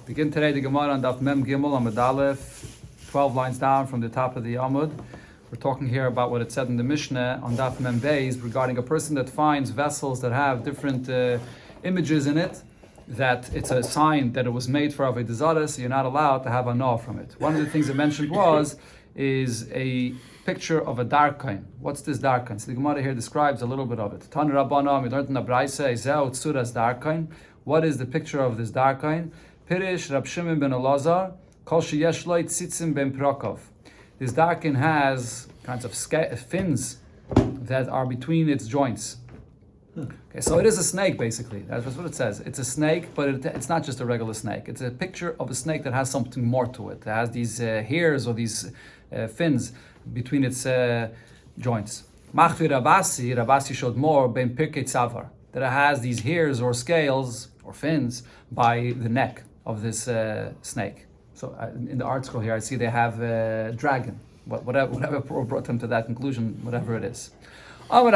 Begin today the Gemara on Daf Mem Gimel Amud Aleph, 12 lines down from the top of the Amud. We're talking here about what it said in the Mishnah on Daf Mem Beis regarding a person that finds vessels that have different images in it, that it's a sign that it was made for Avoda Zara, so you're not allowed to have a no from it. One of the things it mentioned is a picture of a darkain. What's this darkain? So the Gemara here describes a little bit of it. Tan Rabbanah, we learned in the Braisa, Zeh Tzuras darkain. What is the picture of this darkain? Pirish Rab Shimon ben Elazar, Kol sheyesh lo tzitzim ben prokov. This darkain has kinds of fins that are between its joints. Okay, so it is a snake, basically. That's what it says. It's a snake, but it's not just a regular snake. It's a picture of a snake that has something more to it. It has these hairs or these fins between its joints. Machvi Rabasi showed more, ben pirkei tzavar, that it has these hairs or scales or fins by the neck of this snake. So in the art school here, I see they have dragon. Whatever brought them to that conclusion, whatever it is. So we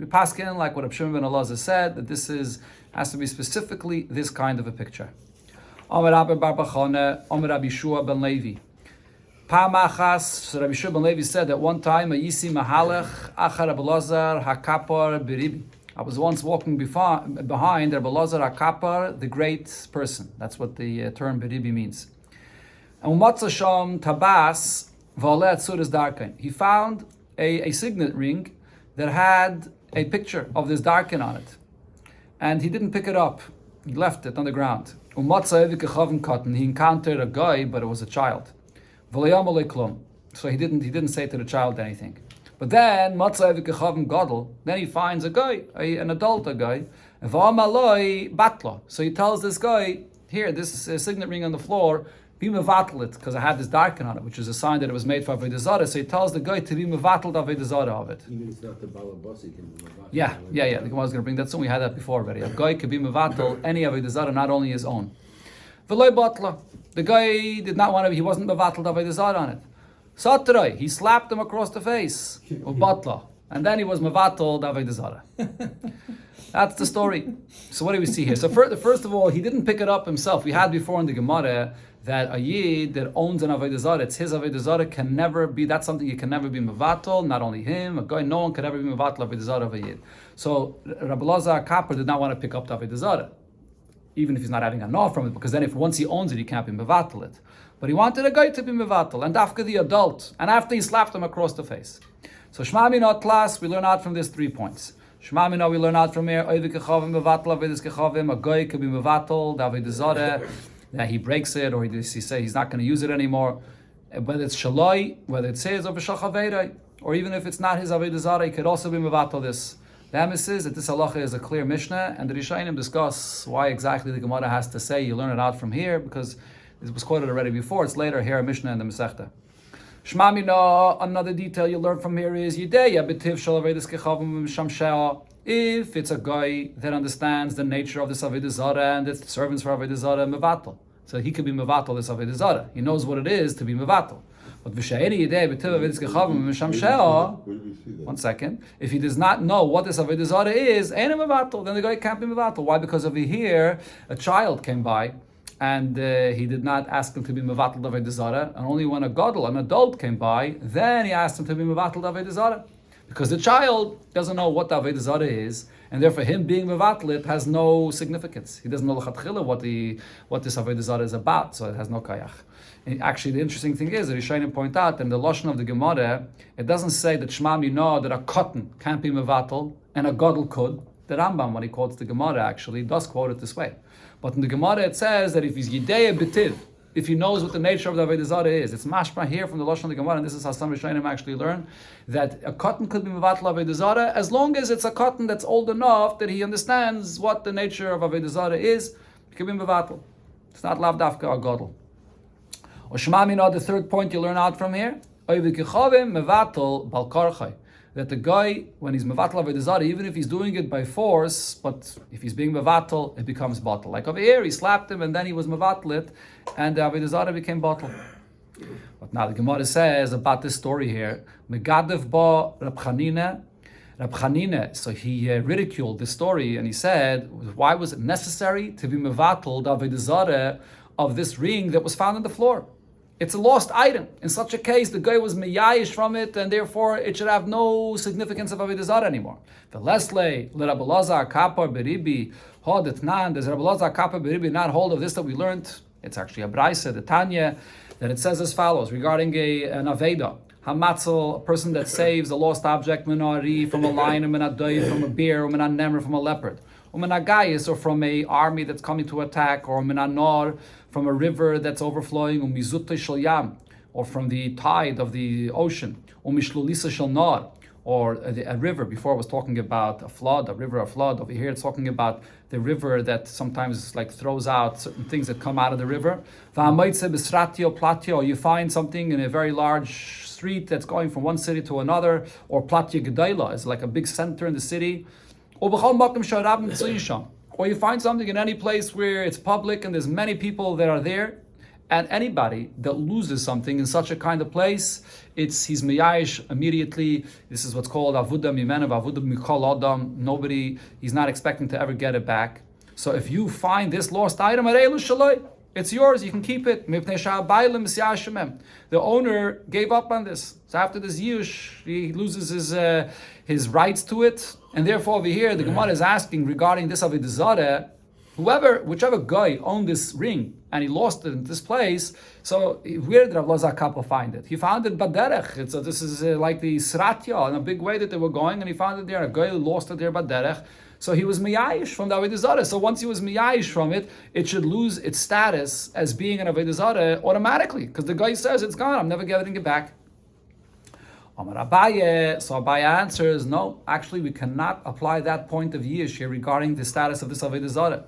paskin like what Rab Shimon ben Elazar said, that this has to be specifically this kind of a picture. Amar Rabbi Bar Bachana, Amar Rabbi Yeshua ben Levi. Pamachas, Rabbi Yeshua ben Levi said that one time, Ayisi Mahalech, Achar Rabbi Elazar Hakapar Beribi. I was once walking behind Rabbi Elazar Hakapar, the great person. That's what the term Beribi means. And Umatza Sham Tabas Va'aleh Tzuras Darkain. He found a signet ring that had a picture of this darkain on it. And he didn't pick it up. He left it on the ground. Umatza Evik Echavim Katan. He encountered a guy, but it was a child. V'layam Olei Klum. So he didn't say to the child anything. But then, then he finds a guy, an adult guy, batla. So he tells this guy, here, this signet ring on the floor, be mevatlet, because I had this darken on it, which is a sign that it was made for Avoda Zara. So he tells the guy to be mevatlet Avoda Zara of it. Even if it's not the balabasi, can be mevatlet. Yeah. The Gemara is going to bring that soon. We had that before already. A guy could be mevatl any Avoda Zara, not only his own. V'loy batla. The guy did not want to. He wasn't mevatl Avoda Zara on it. Satrai, he slapped him across the face of batla, and then he was mevatl Avoda Zara. That's the story. So what do we see here? So first of all, he didn't pick it up himself. We had before in the Gemara that a yid that owns an Avoda Zara, it's his Avoda Zara, can never be. That's something you can never be mevatl. Not only him, a guy, no one could ever be mevatl Avoda Zara of a yid. So Rabbi Elazar Kapper did not want to pick up the Avoda Zara, even if he's not having a no from it, because then if once he owns it, he can't be mevatl it. But he wanted a guy to be mevatel, and after the adult, and after he slapped him across the face. So Shema Mina class, we learn out from this 3 points. Shema Mina, we learn out from here, Oivik Kechavim mevatel Avedis Kechavim, a guy could be mevatel, Avoda Zara, that he breaks it, or he say he's not going to use it anymore. Whether it's Shaloi, whether it says over Shachaveirei, or even if it's not his Avoda Zara, he could also be mevatel this. The emes is that this halacha is a clear Mishnah, and the Rishonim discuss why exactly the Gemara has to say you learn it out from here, because it was quoted already before. It's later here, Mishnah and the Masechta. Shema Mina, another detail you learn from here is Yideya b'tiv shel Avedis Kechavim Shamshea. If it's a guy that understands the nature of this Avoda Zara and its servants for Avoda Zara, mevatel. So he could be mevatel this Avoda Zara. He knows what it is to be mevatel. But v'she'eri Yideya b'tiv Avedis Kechavim Shamshea. One second. If he does not know what this Avoda Zara is, ain't a mevatel, then the guy can't be mevatel. Why? Because over here, a child came by, and he did not ask him to be mevatel Avoda Zara, and only when an adult came by, then he asked him to be mevatel Avoda Zara. Because the child doesn't know what the Avoda Zara is, and therefore him being mevatlet has no significance. He doesn't know l'chatchila what this Avoda Zara is about, so it has no kayach. And actually, the interesting thing is that Rishonim point out in the lashon of the Gemara, it doesn't say that Shema Mina, that a cotton can't be mevatel and a gadol could. The Rambam, when he quotes the Gemara, actually does quote it this way. But in the Gemara it says that if he's Yideya B'tiv, if he knows what the nature of the Avoda Zara is, it's mashma here from the lashon of the Gemara, and this is how some Rishonim actually learn, that a cotton could be mevatel Avoda Zara as long as it's a cotton that's old enough that he understands what the nature of Avoda Zara is. It can be mevatel. It's not lav dafka or gadol. Or Shema Mina, the third point you learn out from here, Oivik Kechavim mevatel bal karchai. That the guy, when he's mevatel Avoda Zara, even if he's doing it by force, but if he's being mevatel, it becomes batel. Like over here, he slapped him and then he was mevatel it, and the Avoda Zara became batel. But now the Gemara says about this story here, Megadev ba Rab Chanina, Rab Chanina, so he ridiculed this story and he said, why was it necessary to be mevatel the Avoda Zara of this ring that was found on the floor? It's a lost item. In such a case, the guy was meyayish from it, and therefore it should have no significance of Avoda Zara anymore. The Lesle, Rabbi Lazar Kapar Beribi, Hodetnan, does Rabbi Lazar Kapar Beribi not hold of this that we learned? It's actually a Braisa, the Tanya, that it says as follows regarding an Aveda. Hamatzel, a person that saves a lost object, minari, from a lion, or minadai, from a bear, or minanemr, from a leopard, or minagayis, or from an army that's coming to attack, or minanor, from a river that's overflowing, or mizutta shel yam, or from the tide of the ocean, or mishlulisa shel nar, or a river. Before I was talking about a flood, a river of flood. Over here it's talking about the river that sometimes like throws out certain things that come out of the river. Or you find something in a very large street that's going from one city to another, or platya gedaila is like a big center in the city. Or you find something in any place where it's public and there's many people that are there. And anybody that loses something in such a kind of place, he's meyayish immediately. This is what's called avuda mimenu, avuda mikol adam. Nobody, he's not expecting to ever get it back. So if you find this lost item, it's yours, you can keep it. The owner gave up on this. So after this yush, he loses his rights to it. And therefore over here, the Gemara is asking regarding this Avoda Zara, whichever guy owned this ring and he lost it in this place, so where did Rav Lazar Kappa find it? He found it baderech. This is like the Sratya in a big way that they were going, and he found it there. A guy lost it there baderech. So he was miyayish from the Avoda Zara. So once he was miyayish from it, it should lose its status as being an Avoda Zara automatically, because the guy says it's gone. I'm never getting it back. Amar Abaye, so Abaye answers, no, actually we cannot apply that point of yish here regarding the status of this Avoda Zara.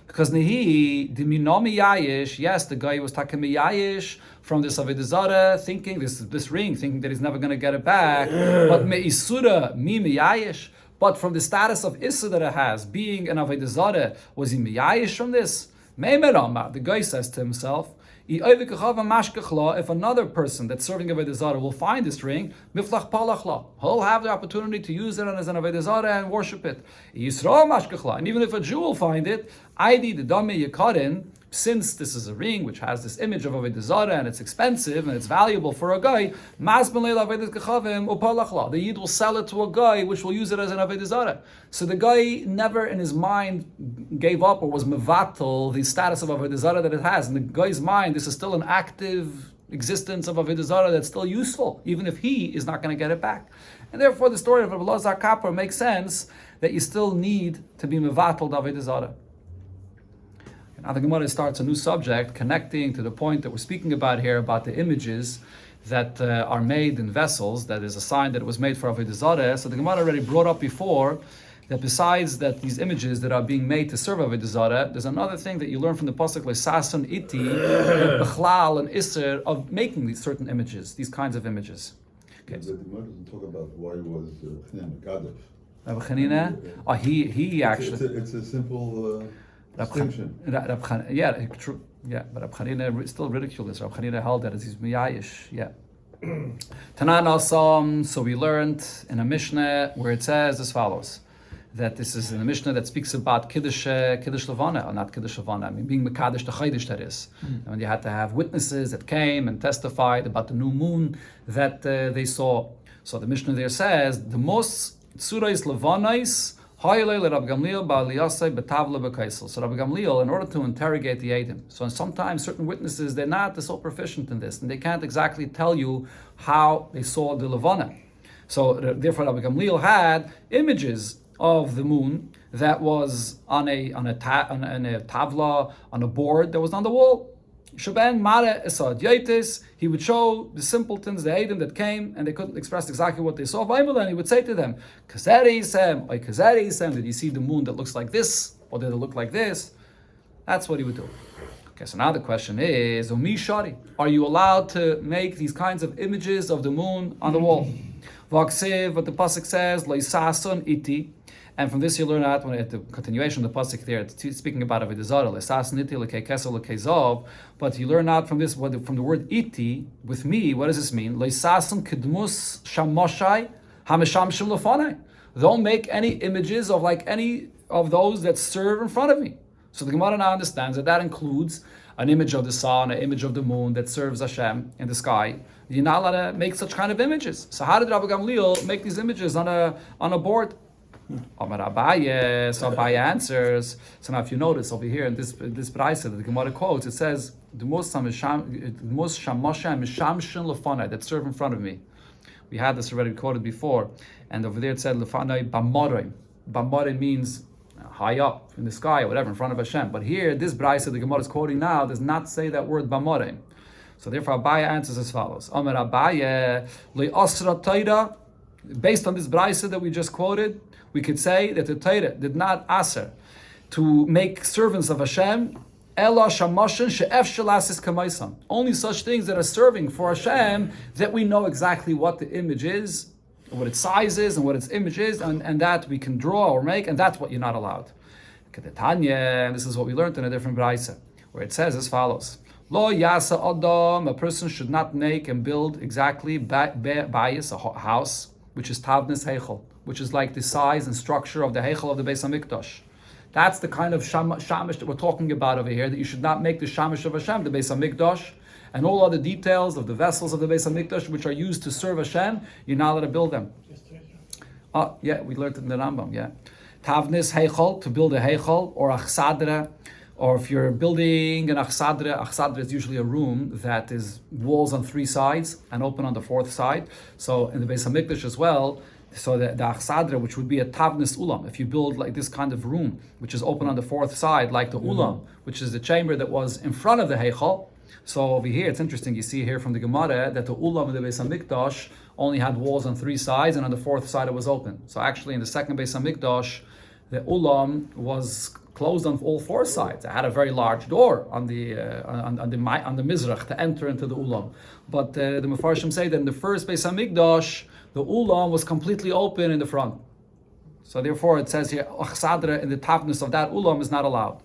Because Nehi, the Minomi Yayish, yes, the guy was taking Yayish from this Avoda Zara, thinking this ring, thinking that he's never going to get it back. But Me'isura, mi Yayish. But from the status of Issa that it has, being an Avoda Zara, was he Yayish from this? The guy says to himself, if another person that's serving Avoda Zara will find this ring, he'll have the opportunity to use it as an Avoda Zara and worship it. And even if a Jew will find it, since this is a ring which has this image of Avoda Zara and it's expensive and it's valuable for a guy, the Yid will sell it to a guy which will use it as an Avoda Zara. So the guy never in his mind gave up or was mevatel the status of Avoda Zara that it has. In the guy's mind, this is still an active existence of Avoda Zara that's still useful, even if he is not going to get it back. And therefore the story of Rabbi Lazar Kappa makes sense that you still need to be mevatel the Avoda Zara. Now the Gemara starts a new subject connecting to the point that we're speaking about here about the images that are made in vessels. That is a sign that it was made for Avoda Zara. So the Gemara already brought up before that besides that these images that are being made to serve Avoda Zara, there's another thing that you learn from the pasuk like Sasun Iti, Bechlal and Isser of making these certain images, these kinds of images. Okay. The Gemara doesn't talk about why he was Mekadesh. Rabbi Chanina, he actually. It's a simple. Distinction. Yeah, true. Yeah, but Rab Chanina still ridiculed this. Rab Chanina held that as he's miyayish. Yeah. Tanan Asam. So we learned in a Mishnah where it says as follows: that this is in a Mishnah that speaks about Kiddush Levana, or not Kiddush Levana. I mean, being Mekadesh the Chaydish, that is. And when you had to have witnesses that came and testified about the new moon that they saw. So the Mishnah there says the most Tzurais Levanais. So Rabbi Gamliel, in order to interrogate the Eidim, so sometimes certain witnesses, they're not so proficient in this, and they can't exactly tell you how they saw the Levana. So therefore Rabbi Gamliel had images of the moon that was on a tavla, on a board that was on the wall. Shaban Mare Esad Yaitis, he would show the simpletons, the Eidim that came, and they couldn't express exactly what they saw. And he would say to them, did you see the moon that looks like this? Or did it look like this? That's what he would do. Okay, so now the question is, are you allowed to make these kinds of images of the moon on the wall? Vaksev, what the pasuk says, Leisason iti. And from this you learn out, when at the continuation of the pasuk there, it's speaking about Avoda Zara, but you learn out from this, from the word iti, with me, what does this mean? Don't make any images of like any of those that serve in front of me. So the Gemara now understands that includes an image of the sun, an image of the moon that serves Hashem in the sky. You're not allowed to make such kind of images. So how did Rabbi Gamliel make these images on a board? Amar Abaye, so Abaye answers. So now, if you notice over here in this brayse that the Gemara quotes, it says the most shamashem mishamshin lefanai that serve in front of me. We had this already quoted before, and over there it said lefanai bamorim. Bamorim means high up in the sky or whatever in front of Hashem. But here, this brayse the Gemara is quoting now does not say that word bamorim. So therefore, Abaye answers as follows: Amar Abaye le'asra Torah. Based on this brayse that we just quoted, we could say that the Torah did not aser to make servants of Hashem, ela shamashin she'ef shelasis kamaisam. Only such things that are serving for Hashem that we know exactly what the image is, what its size is, and what its image is, and that we can draw or make, and that's what you're not allowed. Kedetanya, and this is what we learned in a different brayse, where it says as follows: Lo yasa adam, a person should not make and build exactly bayis, a house, which is tavnis heichel, which is like the size and structure of the heichel of the Beis Hamikdash. That's the kind of shamish that we're talking about over here, that you should not make the shamish of Hashem, the Beis Hamikdash, and all other details of the vessels of the Beis Hamikdash, which are used to serve Hashem, you're not allowed to build them. Yeah, we learned it in the Rambam, yeah. Tavnis heichel, to build a heichel, or achsadra, or if you're building an achsadra is usually a room that is walls on 3 sides and open on the 4th side. So in the Beis Hamikdash as well, so the achsadra, which would be a tavnis ulam, if you build like this kind of room, which is open on the 4th side, like the ulam, which is the chamber that was in front of the heichal. So over here, it's interesting, you see here from the Gemara that the ulam of the Beis Hamikdash only had walls on 3 sides, and on the 4th side it was open. So actually in the second Beis Hamikdash, the ulam was closed on all 4 sides. It had a very large door on the mizrach to enter into the ulam. But the Mefarshim say that in the first Beis Hamikdash, the ulam was completely open in the front. So therefore, it says here, achsadra in the tavnis of that ulam is not allowed.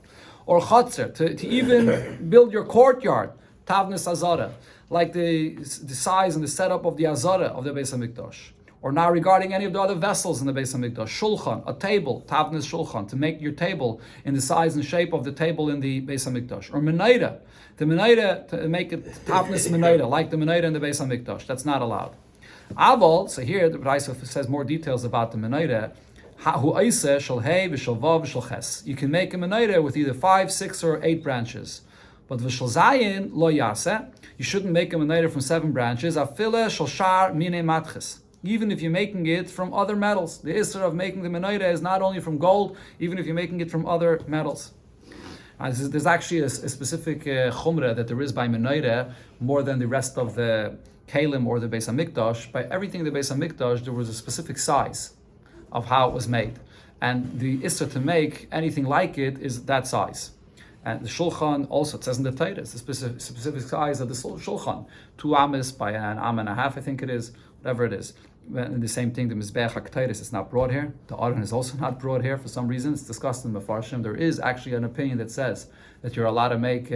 Or chatzir, to even build your courtyard, tavnis azara, like the size and the setup of the azara of the Beis Hamikdash. Or now regarding any of the other vessels in the Beis Hamikdash, shulchan, a table, tavnis shulchan, to make your table in the size and shape of the table in the Beis Hamikdash. Or menaida, the menaida, to make it tavnis menaida, like the menaida in the Beis Hamikdash. That's not allowed. Aval, so here the Brayso says more details about the menaida. You can make a menaida with either 5, 6, or 8 branches. But v'shal zayin lo yaseh, you shouldn't make a menaida from 7 branches. Afile shal shar mine matches. Even if you're making it from other metals. The issur of making the menaida is not only from gold, even if you're making it from other metals. There's actually a specific chumrah that there is by menaida more than the rest of the kalim or the Beis Hamikdash. By everything in the Beis Hamikdash, there was a specific size of how it was made. And the issur to make anything like it is that size. And the shulchan also, it says in the Torah, it's the specific size of the shulchan. 2 amas by an am and a half, I think it is, whatever it is. And the same thing, the Mizbeach HaKteiris, it's not broad here. The Aron is also not broad here for some reason. It's discussed in the Mefarshim. There is actually an opinion that says that you're allowed to make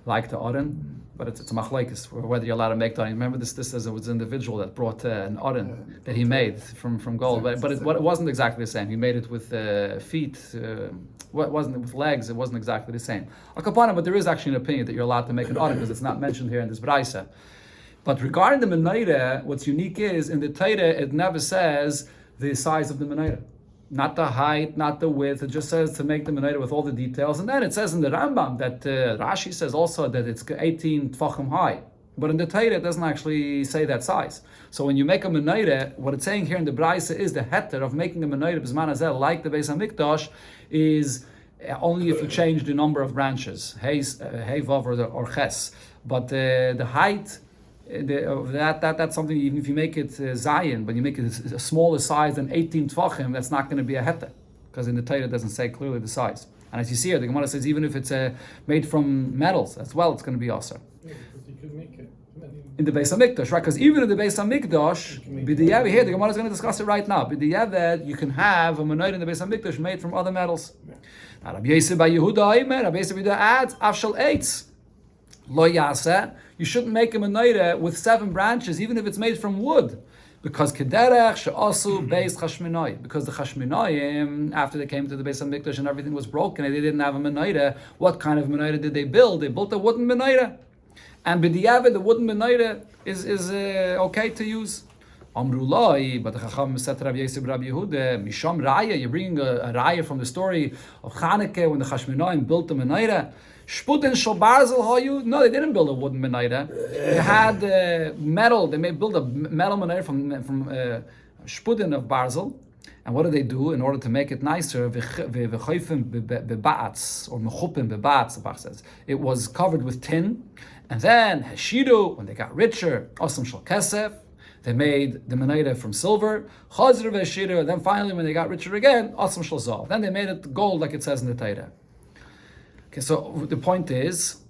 like the Aron, but it's a machlekes, whether you're allowed to make the Aron. Remember this says it was an individual that brought an Aron that he made from gold, but it wasn't exactly the same. He made it with feet, it wasn't with legs, it wasn't exactly the same. But there is actually an opinion that you're allowed to make an Aron because it's not mentioned here in this Braisa. But regarding the menaida, what's unique is in the Torah it never says the size of the menaida, not the height, not the width. It just says to make the menaida with all the details. And then it says in the Rambam that Rashi says also that it's 18 tfachim high. But in the Torah it doesn't actually say that size. So when you make a menaida, what it's saying here in the Braisa is the heter of making a menaida b'zman hazeh like the Beis Hamikdash is only if you change the number of branches, hey vav or ches. But the height. That's something, even if you make it zayin, but you make it a smaller size than 18 tvachim, that's not going to be a heter, because in the Torah it doesn't say clearly the size. And as you see here, the Gemara says even if it's made from metals as well, it's going to be also. Yeah, because you could make it in the Beis Hamikdash, right? Because even in the Beis Hamikdash, b'diavad, here the Gemara is going to discuss it right now. B'diavad, you can have a menorah in the Beis Hamikdash made from other metals. Now Rabbi Yosef by Yehuda, Rabbi Yosef adds afshal eitz. Lo yaseh, you shouldn't make a menorah with 7 branches, even if it's made from wood. Because kederech she'asu beis chashminai. Because the chashminayim, after they came to the Beis Hamikdash and everything was broken and they didn't have a menorah, what kind of menorah did they build? They built a wooden menorah. And b'diavad, the wooden menorah is okay to use. Amrulai, but the Chacham said to Rabbi Yosef, Rabbi Yehuda, Misham Raya, you're bringing a Raya from the story of Chanukah when the Chashmonaim built the menorah. Shpuden shel barzel hayu? No, they didn't build a wooden menorah. They had metal. They may build a metal menorah from shpuden of barzel. And what did they do in order to make it nicer? V'chayfim bebatz or mechupim bebatz. The Bach says it was covered with tin. And then Heshidu, when they got richer, Osam shel kesef. They made the menorah from silver, chazir v'shira. Then finally, when they got richer again, asam shel zav. Then they made it gold, like it says in the Torah. Okay, so the point is,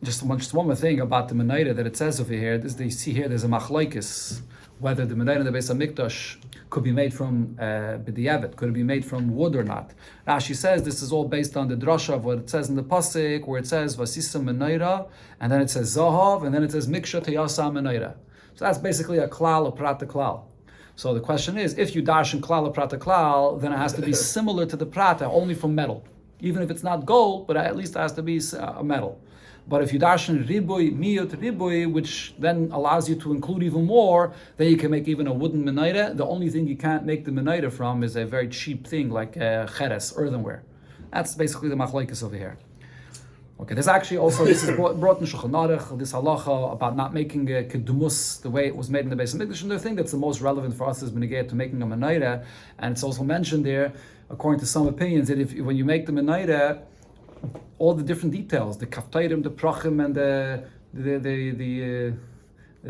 just one more thing about the menorah that it says over here. This, you see here, there's a machlokes whether the menorah in the Beis Hamikdash could be made from b'diavad, could it be made from wood or not. Rashi says this is all based on the drasha of what it says in the pasuk, where it says vasisa menorah, and then it says zahav, and then it says miksha teyasa menorah. So that's basically a klal, a prat klal. So the question is, if you darshan klal, a prat klal, then it has to be similar to the prata, only from metal. Even if it's not gold, but at least it has to be a metal. But if you darshan riboy, miyot riboy, which then allows you to include even more, then you can make even a wooden menorah. The only thing you can't make the menorah from is a very cheap thing like cheres, earthenware. That's basically the machlokes over here. Okay, there's actually also, this is brought in Shulchan Aruch, this halacha about not making a kedumus the way it was made in the Beis Hamikdash. And the thing that's the most relevant for us is beneged to making a menorah, and it's also mentioned there, according to some opinions, that if when you make the menorah, all the different details, the kaftayrim, the prachim, and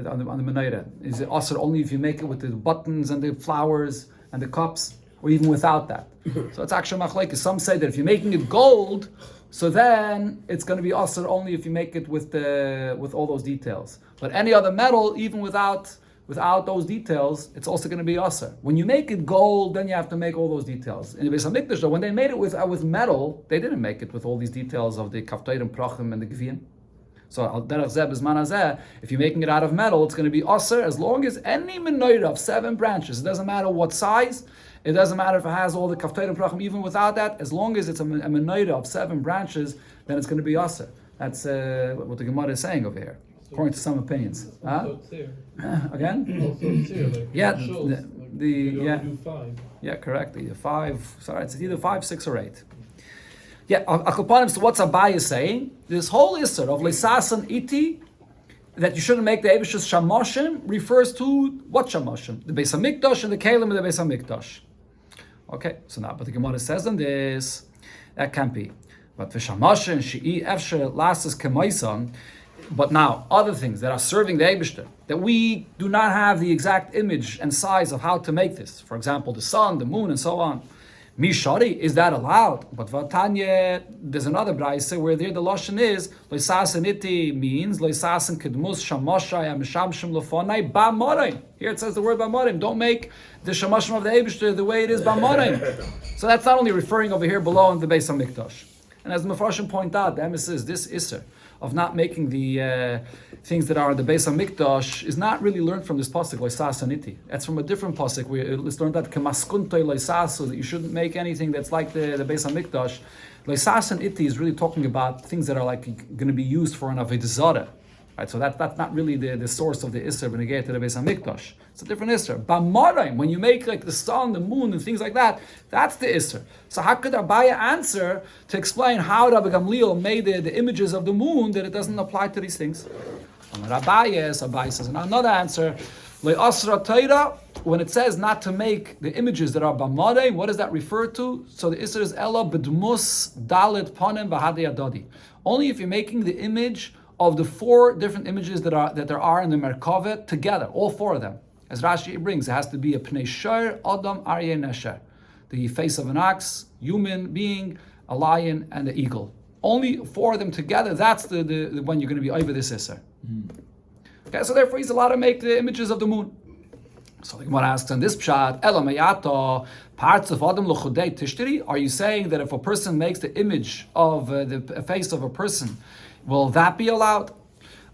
on the menorah, is it also only if you make it with the buttons and the flowers and the cups, or even without that? So it's actually machlokes. Some say that if you're making it gold, so then it's going to be asr only if you make it with all those details. But any other metal, even without those details, it's also going to be asr. When you make it gold, then you have to make all those details. In the Beis Hamikdash, though, when they made it with metal, they didn't make it with all these details of the kaftayrim, prachim, and the gvin. So al derech zeh b'zman hazeh, if you're making it out of metal, it's going to be asr as long as any menorah of 7 branches. It doesn't matter what size. It doesn't matter if it has all the kaftayrim prachim, even without that. As long as it's a menorah of 7 branches, then it's going to be asr. That's what the Gemara is saying over here, according to some opinions. Again? Yeah, yeah, correct. The 5. Sorry, it's either 5, 6, or 8. Yeah, Akopanim. So what's Abaye saying? This whole isser of leisasan iti, that you shouldn't make the Eibish's shamoshim, refers to what shamoshim? The Beis Hamikdash and the Kalim of the Beis Hamikdash. Okay, so now, but the Gemara says in this, that can't be. But the shamoshim, she'i efshe lasses kemaisan, but now, other things that are serving the Eibishter, that we do not have the exact image and size of how to make this. For example, the sun, the moon, and so on. Mishari, is that allowed? But Vatanya, there's another brayse where there the lashon is loisasan iti means loisasan kedmus shamashayamishamshim lofonai ba'morim. Here it says the word ba'morim. Don't make the shamashim of the Eibishter the way it is ba'morim. So that's not only referring over here below in the Beis Hamikdash. And as the Mefarshim point out, the emphasis this isser of not making the things that are in the Beis Hamikdash is not really learned from this pasuk loisasan iti. That's from a different pasuk. Let's learn that kemaskuntoi loisasu, that you shouldn't make anything that's like the Beis Hamikdash. Loisasan iti is really talking about things that are like going to be used for an Avoda Zara. Right, so that's not really the source of the Isser when you get to the Beis Hamikdash. It's a different Isser. B'morim, when you make like the sun, the moon, and things like that, that's the Isser. So how could Abaye answer to explain how Rabbi Gamliel made the images of the moon that it doesn't apply to these things? Abaye says another answer. Le'asra Torah, when it says not to make the images that are b'morim, what does that refer to? So the Isser is Ella b'dmus dalet panim v'hadei adadi. Only if you're making the image of the 4 different images that there are in the Merkavet together, all 4 of them. As Rashi brings, it has to be a Pnei Shor, Adam, Aryeh, Nesher. The face of an ox, human being, a lion, and an eagle. Only 4 of them together, that's the one you're going to be over this Isser. Okay, so therefore he's allowed to make the images of the moon. So the Gemara asks on this pshat, Elamayata, parts of Adam L'Chodei Tishtiri, are you saying that if a person makes the image of the face of a person, will that be allowed?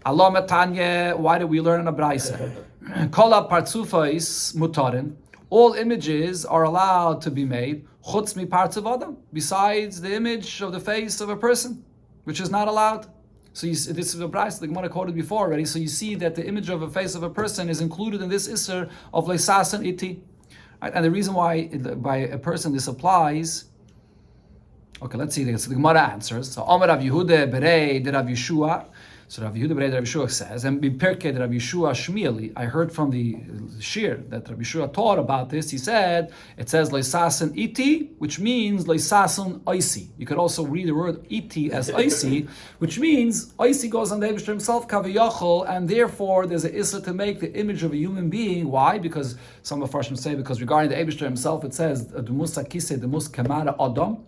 Allah Matanya, why do we learn in a Braisa? Kola partzufais mutarin. All images are allowed to be made. Chutz mi partzuv adam. Besides the image of the face of a person, which is not allowed. So this is a price the Gemara quoted before already. So you see that the image of a face of a person is included in this isser of leisasan iti. Right? And the reason why by a person this applies. Okay, let's see this. So the Gemara answers. So Amar Rav Yehuda Berei de Rav Yeshua. So Rav Yehuda Berei de Rav Yeshua says, and Bipirke de Rav Yeshua Shmieli. I heard from the shir that Rav Yeshua taught about this. He said it says leisasan iti, which means leisasan oisi. You could also read the word iti as oisi, which means oisi goes on the Eibishter himself kaviyachol, and therefore there's an issa to make the image of a human being. Why? Because some of Farshim say because regarding the Eibishter himself, it says demus akise demus kamara adam.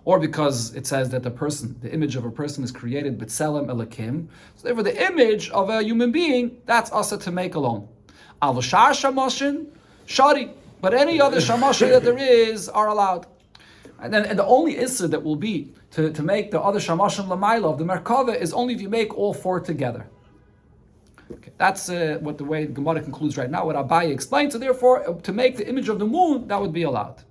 Or because it says that the image of a person is created b'tselem elakim. So therefore the image of a human being, that's also to make alone. Al shar shamashin, shari. But any other shamashin that there is are allowed. And the only issa that will be to make the other shamashin lamaila of the merkava is only if you make all four together. Okay, that's what the way Gemara concludes right now, what Abaye explained. So therefore, to make the image of the moon, that would be allowed.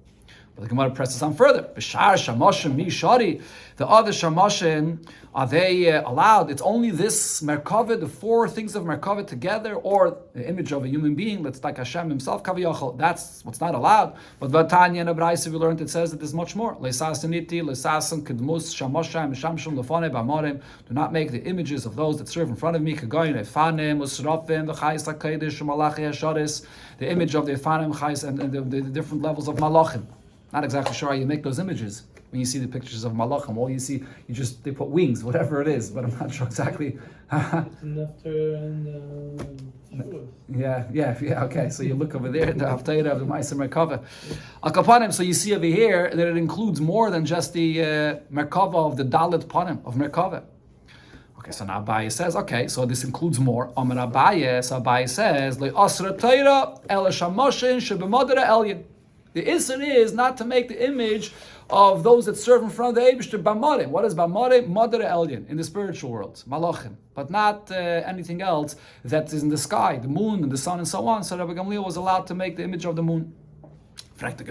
But the Gemara presses on further. B'shar shamashin mi shari. The other shamashin, are they allowed? It's only this merkava, the four things of merkava together, or the image of a human being, that's like Hashem himself, kaviyachol. That's what's not allowed. But Vatanya and Abraisa, we learned, it says that there's much more. Leisasan iti, leisasan kedmus, shamasham, shamshum, lefane, b'amorim. Do not make the images of those that serve in front of me, kagayin, efanim, usrafim, v'chayis ha'kodesh, malachi ha'sharis, the image of the efanim, chayis, and the different levels of malachim. Not exactly sure how you make those images. When you see the pictures of malachim, all you see, they put wings, whatever it is, but I'm not sure exactly. Yeah, okay. So you look over there, the Haftarah of the Ma'aser Merkava. Akapanim, so you see over here that it includes more than just the Merkava of the Dalit Panim of Merkava. Okay, so now Abaye says, okay, so this includes more. Amar Abaye, so Abaye says, Le Asra Teira, El Shamoshin, Shebemadra Elyin. The isser is not to make the image of those that serve in front of the Eibishter b'marim. What is b'marim? Madre elyon in the spiritual world, malachim, but not anything else that is in the sky, the moon and the sun and so on. So Rabbi Gamliel was allowed to make the image of the moon. And those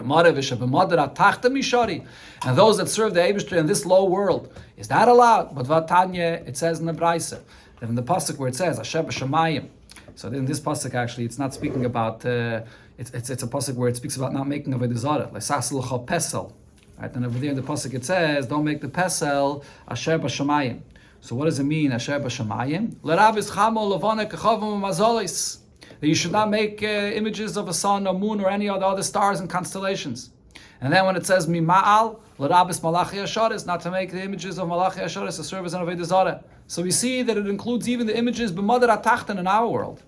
that serve the Eibishter in this low world, is that allowed? But Vatanya, it says in the Braisa, that in the pasuk where it says Asher b'shamayim. So in this pasuk actually, it's not speaking about. It's a pasuk where it speaks about not making Avoda Zara, like sasel chal pesel. Right, and over there in the pasuk it says, "Don't make the pesel asher b'shamayim." So what does it mean, asher b'shamayim? L'rabis chamo levana kechavim mazolis. That you should not make images of a sun or moon or any of the other stars and constellations. And then when it says mima'al l'rabis malachi asharis, not to make the images of malachi asharis to serve as an Avoda Zara. So we see that it includes even the images b'madar atachtan in our world.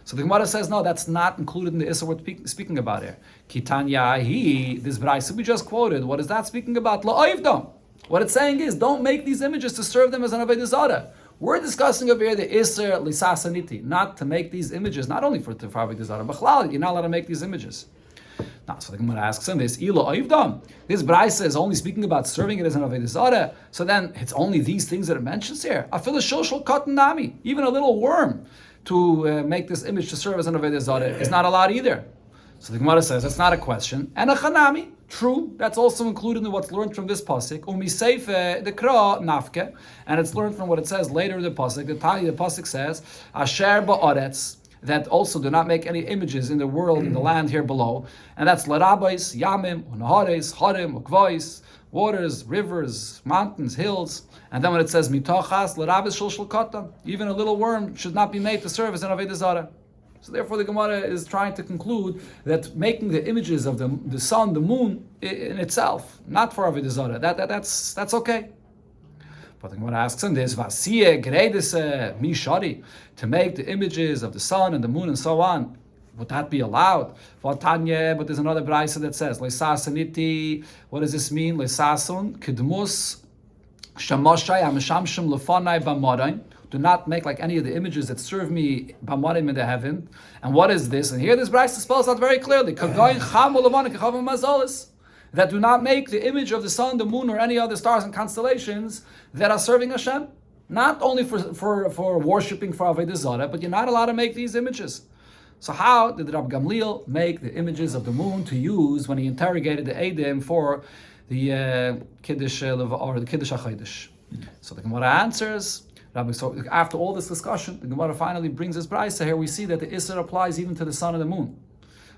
So the Gemara says, no, that's not included in the Issa we're speaking about here. Kitanya this Braisa we just quoted, what is that speaking about? La'oivdom. What it's saying is, don't make these images to serve them as an Avoda Zara. We're discussing over here the Isser Lisasaniti, not to make these images, not only for Avoda Zara, but you're not allowed to make these images. Now, so the Gemara asks him this, this Braisa is only speaking about serving it as an Avoda Zara, so then it's only these things that it mentions here. Afil shol katan nami, even a little worm to make this image to serve as an Avoda Zara is not allowed either. So the Gemara says that's not a question. And a chanami, true, that's also included in what's learned from this pasuk. Umiseife the kra nafke, and it's learned from what it says later in the pasuk. The pasuk says asher ba'aretz, that also do not make any images in the world, in the land here below, and that's larabais, yamim, unahares, harim, ukvais, waters, rivers, mountains, hills. And then when it says mitochas l'rabis shul katan, even a little worm should not be made to serve as an Avoda Zara. So therefore the Gemara is trying to conclude that making the images of the sun, the moon in itself, not for Avoda Zara, that's okay. But the Gemara asks him this, Vasiye greides mishari, to make the images of the sun and the moon and so on, would that be allowed? But there's another Braisa that says, Leisasaniti, what does this mean? Leisasun, kidmus, shamoshai, ameshamshim lefanai b'morain. Do not make like any of the images that serve me b'morim in the heaven. And what is this? And here this Braisa spells out very clearly, Kagoyin chamo levana kechavim mazolis. That do not make the image of the sun, the moon, or any other stars and constellations that are serving Hashem. Not only for worshipping for Avoda Zara, but you're not allowed to make these images. So how did Rabbi Gamliel make the images of the moon to use when he interrogated the Eidim for the Kiddush or the Kiddush HaChodesh? So the Gemara answers, so after all this discussion, the Gemara finally brings this brayso. Here we see that the Isser applies even to the sun and the moon.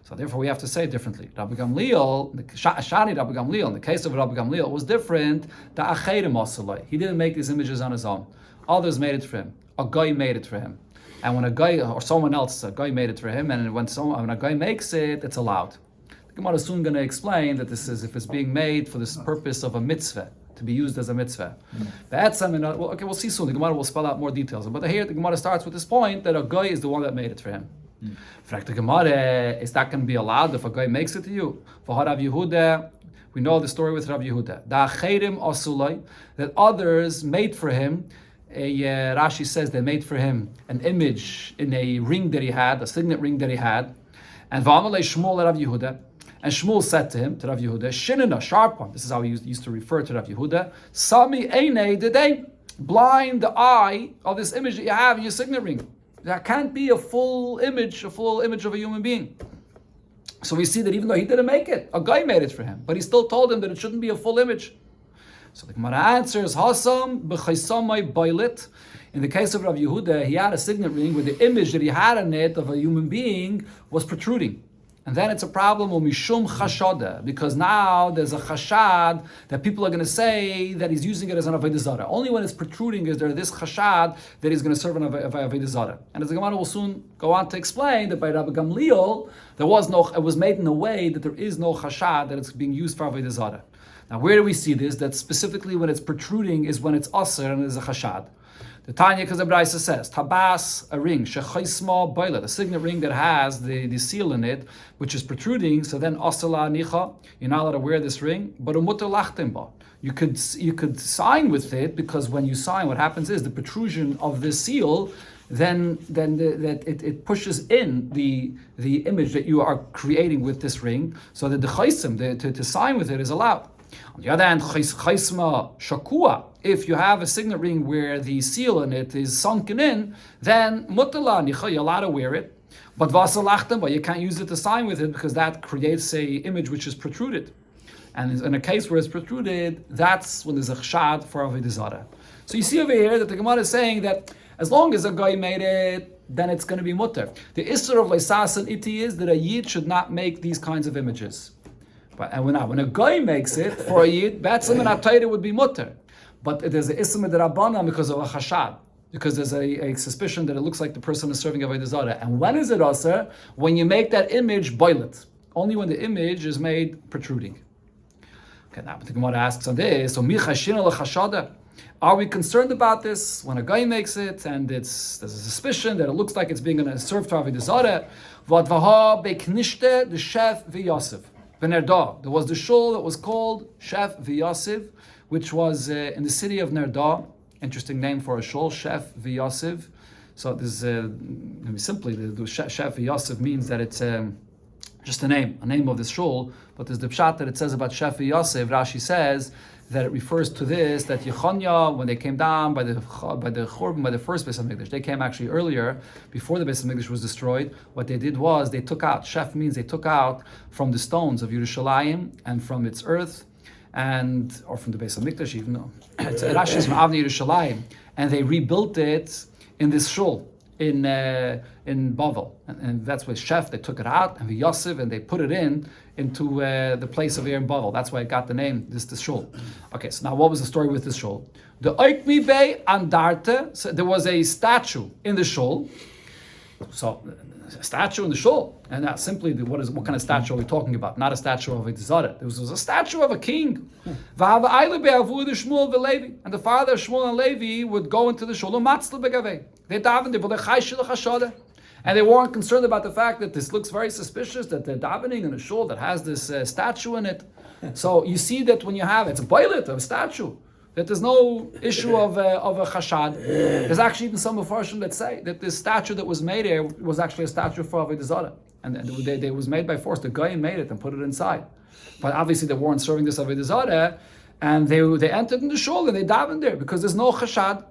So therefore we have to say it differently. Rabbi Gamliel, Shani Rabbi Gamliel, in the case of Rabbi Gamliel, was different. The Acherim Asalai. He didn't make these images on his own. Others made it for him. A guy made it for him. And when a guy, or someone else, a guy made it for him, and when a guy makes it, it's allowed. The Gemara is soon going to explain that this is if it's being made for this purpose of a mitzvah, to be used as a mitzvah. We'll see soon. The Gemara will spell out more details. But here the Gemara starts with this point that a guy is the one that made it for him. The Gemara, is that going to be allowed if a guy makes it to you? For Rav Yehuda, we know the story with Rav Yehuda. The Acherim Asulai, that others made for him. Rashi says they made for him an image in a ring that he had, a signet ring that he had. And V'amalei Shmuel Rav Yehuda. And Shmuel said to him, to Rav Yehuda, Shinina, sharp one. This is how he used to refer to Rav Yehuda. Sami Einei Dedei, blind the eye of this image that you have in your signet ring. That can't be a full image of a human being. So we see that even though he didn't make it, a guy made it for him, but he still told him that it shouldn't be a full image. So the Gemara answers, Hasam b'chaisamai bailit. In the case of Rav Yehuda, he had a signet ring where the image that he had in it of a human being was protruding. And then it's a problem of mishum chashada, because now there's a chashad that people are going to say that he's using it as an Avoda Zara. Only when it's protruding is there this chashad that he's going to serve an Avoda Zara. And as the Gemara will soon go on to explain that by Rabbi Gamliel, it was made in a way that there is no chashad that it's being used for Avoda Zara. Now where do we see this? That specifically when it's protruding is when it's aser and there's a chashad. The Tanya Kazabraisa says, Tabas, a ring, Shechaisma Boilet, a signet ring that has the seal in it, which is protruding, so then Asala Nicha, you're not allowed to wear this ring, but Umutter Lachtemba. You could sign with it, because when you sign, what happens is the protrusion of this seal, then it pushes in the image that you are creating with this ring, so that the chaisim, to sign with it is allowed. On the other hand, chaisma shakua, if you have a signet ring where the seal in it is sunken in, then mutala nicha, you're allowed to wear it. But vasalachtem, but you can't use it to sign with it because that creates a image which is protruded. And in a case where it's protruded, that's when there's a chshad for Avoda Zara. So you see over here that the Gemara is saying that as long as a guy made it, then it's going to be mutter. The issur of leisas and iti is that a yid should not make these kinds of images. And when a guy makes it for a yid, betzim and atayre would be mutter. But there's an ism d'Rabbanan because of a chashad, because there's a suspicion that it looks like the person is serving Avoda Zara. And when is it aser? When you make that image boilet. Only when the image is made protruding. Okay, now the Gemara asks on this, so michashina l'chashada. Are we concerned about this when a guy makes it and there's a suspicion that it looks like it's being served to Avoda Zara? Vadvaha beknishte the chef v'yosef. There was the shul that was called Chef V'Yasiv, which was in the city of Nerda. Interesting name for a shul, Chef V'Yasiv. So this simply the Chef V'Yasiv means that it's just a name of this shul. But there's the pshat that it says about Chef V'Yasiv. Rashi says that it refers to this, that Yechonya, when they came down by the Churban, by the first Beis HaMikdash, they came actually earlier, before the Beis HaMikdash was destroyed. What they did was, they took out, Shef means they took out from the stones of Yerushalayim, and from its earth, or from the Beis HaMikdash even though, it's Rashi's from Avnei Yerushalayim, and they rebuilt it in this shul, in Bavel. And that's why Shef, they took it out, and V'Yasiv, and they put it into the place of in Bavel. That's why it got the name, this shul. Okay, so now what was the story with this shul? The Oikmi Bey Andarte, so there was a statue in the shul. So, a statue in the shul. And now simply, what kind of statue are we talking about? Not a statue of a Zara. There was a statue of a king. And the father of Shmuel and Levi would go into the shul, they davened, and they weren't concerned about the fact that this looks very suspicious, that they're davening in a shul that has this statue in it. So you see that when you have, it's a boilet of a statue, that there's no issue of a chashad. There's actually even some Mefarshim that say that this statue that was made here was actually a statue for Avoda Zara. And it was made by force. The guy made it and put it inside. But obviously they weren't serving this Avoda Zara, and they entered in the shul and they davened there because there's no chashad.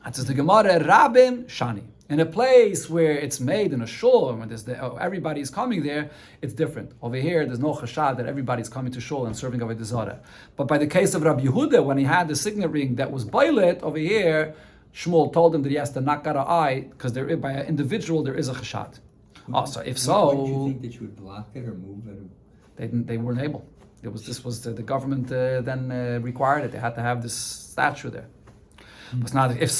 That is the Gemara Rabin Shani. In a place where it's made in a shul, and when everybody's coming there, it's different. Over here, there's no chashad that everybody's coming to shul and serving Avoda Zara. But by the case of Rabbi Yehuda, when he had the signet ring that was bailet, over here, Shmuel told him that he has to knock out an eye, because by an individual, there is a chashad. So if so... Wouldn't you think that you would block it or move it? They weren't able. The government then required it. They had to have this statue there. But now, if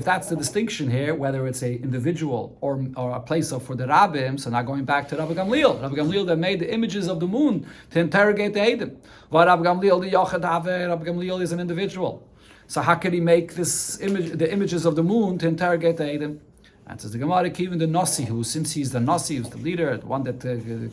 that's the distinction here, whether it's a individual or a place for the rabbim, so now going back to Rabbi Gamliel that made the images of the moon to interrogate the Eidim. Well, Rabbi Gamliel is an individual. So how could he make the images of the moon to interrogate the Eidim? And says the Gemara, even the Nasi, since he's the Nasi, who's the leader, the one that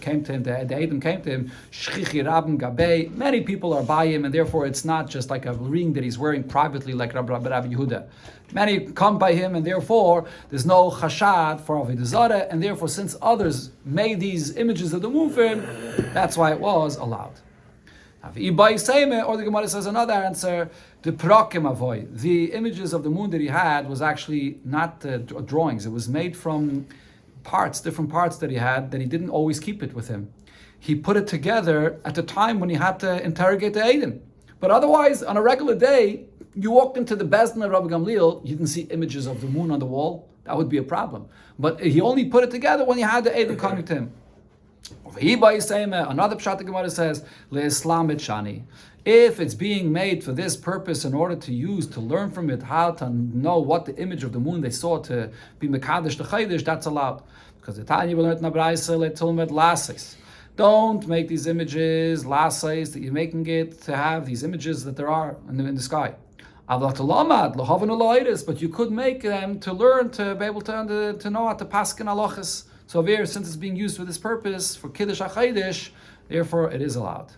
came to him, the Eidim came to him, Shchichi Rabim Gabei, many people are by him, and therefore it's not just like a ring that he's wearing privately like Rabbi Yehuda. Many come by him, and therefore there's no chashad for Avoda Zara, and therefore since others made these images of the moon for him, that's why it was allowed. Or the Gemara says another answer, the prakim avoy. The images of the moon that he had was actually not drawings. It was made from different parts that he had, that he didn't always keep it with him. He put it together at the time when he had to interrogate the Eidim. But otherwise, on a regular day, you walked into the Bezdin of Rabbi Gamliel, you didn't see images of the moon on the wall. That would be a problem. But he only put it together when he had the Eidim coming to him. Another pshat the Gemara says, le'islam shani. If it's being made for this purpose in order to learn from it how to know what the image of the moon they saw to be mekadesh the chaydish, that's allowed. Because the Tanya we learned in Abraisa le'tilmed lasis. Don't make these images lasis that you're making it to have these images that there are in the sky. But you could make them to learn to be able to know how to paskin halachas. So here, since it's being used for this purpose, for Kiddush HaChaydish, therefore it is allowed.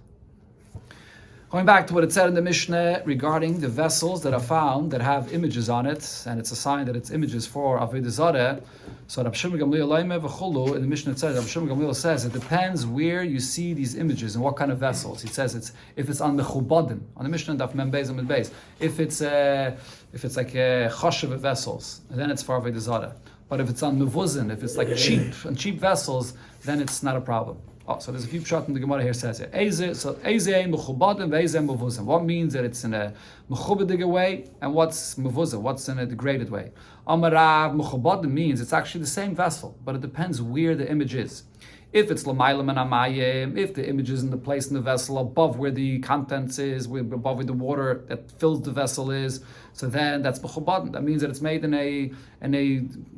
Going back to what it said in the Mishnah regarding the vessels that are found that have images on it, and it's a sign that it's images for Avoda Zara. So Rab Shimon Gamliel in the Mishnah it says, Rab Shimon Gamliel says, it depends where you see these images and what kind of vessels. He says if it's on the Chubadim, on the Mishnah Daf Mem Beis and Mem Beis. If it's like choshev vessels, then it's for Avoda Zara. But if it's on mevuzin, if it's like cheap vessels, then it's not a problem. So there's a few pshat in the Gemara here says it. What means that it's in a mechubadig way, and what's mevuzin? What's in a degraded way? Amarav mechubadim means it's actually the same vessel, but it depends where the image is. If it's l'maylam and amayim, if the image is in the place in the vessel above where the contents is, above where the water that fills the vessel is, so then that's mechubadim. That means that it's made in a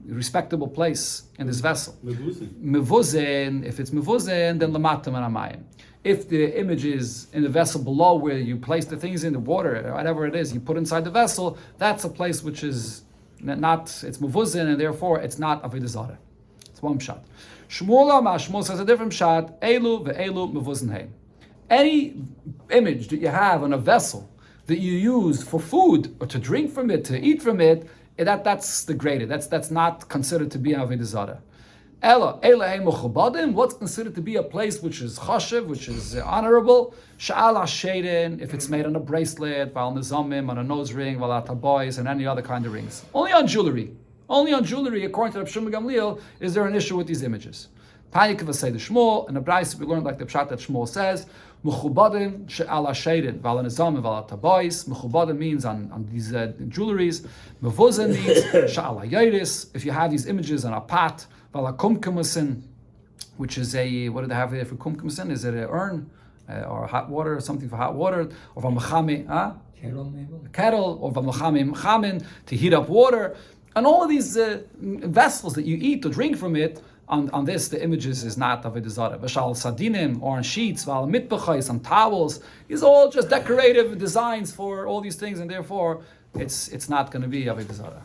respectable place in this vessel. Mevuzin, if it's mevuzin, then l'matam and amayim. If the image is in the vessel below where you place the things in the water, or whatever it is, you put inside the vessel, that's a place which is it's mevuzin, and therefore it's not Avoda Zara. It's one shot. Shmuel says a different shot. Elu ve'elu mevuzin. Any image that you have on a vessel that you use for food or to drink from it, to eat from it, that's degraded. That's not considered to be Avoda Zara. What's considered to be a place which is chashiv, which is honorable? Sha'al ha'shedin, if it's made on a bracelet, val nizamim, on a nose ring, val atabois, and any other kind of rings. Only on jewelry, according to Reb Shimon Gamliel, is there an issue with these images. Tanya Kiva say the Shmuel, and the Bryce we learned like the pshat that Shmuel says, Mechubadim she'al ha'shedin, val nizamim, val atabois. Mechubadim means on these jewelries. Mevuzin means sha'al ha'yairis, if you have these images on a pot. Which is what do they have here for kumkumsin? Is it an urn or hot water, or something for hot water, or v'machami, Kettle, maybe? Kettle, or v'machami to heat up water, and all of these vessels that you eat or drink from it. On this, the images is not Avoda Zara. V'shal sadinim, or on sheets, v'al mitbachais, on towels, is all just decorative designs for all these things, and therefore it's not going to be Avoda Zara.